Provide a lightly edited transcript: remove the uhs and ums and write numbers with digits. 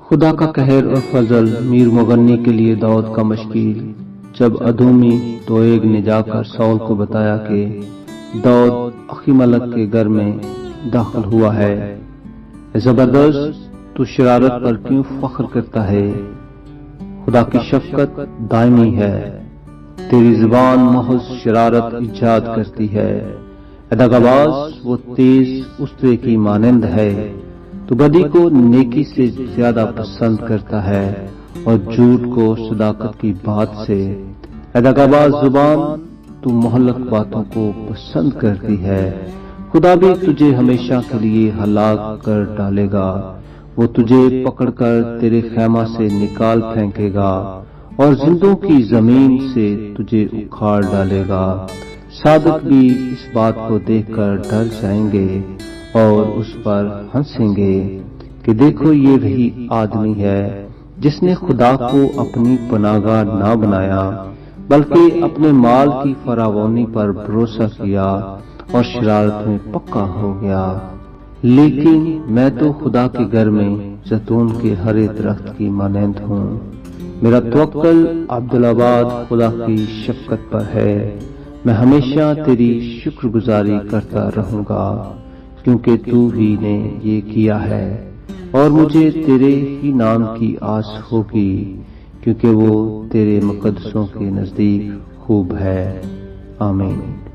خدا کا قہر اور فضل میر مغنی کے لیے داؤد کا مشکیل۔ جب ادومی دویگ نے جا کر سول کو بتایا کہ داؤد اخیملک کے گھر میں داخل ہوا ہے، اے زبردست، تو شرارت پر کیوں فخر کرتا ہے؟ خدا کی شفقت دائمی ہے، تیری زبان محض شرارت ایجاد کرتی ہے۔ اے دغاباز، وہ تیز اسطرے کی مانند ہے، تو بدی کو نیکی سے زیادہ پسند کرتا ہے اور جھوٹ کو صداقت کی بات سے۔ اے دغاباز زبان، تو مہلک باتوں کو پسند کرتی ہے۔ خدا بھی تجھے ہمیشہ کے لیے ہلاک کر ڈالے گا، وہ تجھے پکڑ کر تیرے خیمہ سے نکال پھینکے گا اور زندوں کی زمین سے تجھے اکھاڑ ڈالے گا۔ صادق بھی اس بات کو دیکھ کر ڈر جائیں گے اور اس پر ہنسیں گے کہ دیکھو، یہ وہی آدمی ہے جس نے خدا کو اپنی پناہگاہ نہ بنایا، بلکہ اپنے مال کی فراوانی پر بھروسہ کیا اور شرارت میں پکا ہو گیا۔ لیکن میں تو خدا کے گھر میں زیتون کے ہرے درخت کی مانند ہوں۔ میرا توکل عبدالآباد خدا کی شفقت پر ہے۔ میں ہمیشہ تیری شکر گزاری کرتا رہوں گا، کیونکہ تو ہی نے یہ کیا ہے، اور مجھے تیرے ہی نام کی آس ہوگی، کیونکہ وہ تیرے مقدسوں کے نزدیک خوب ہے۔ آمین۔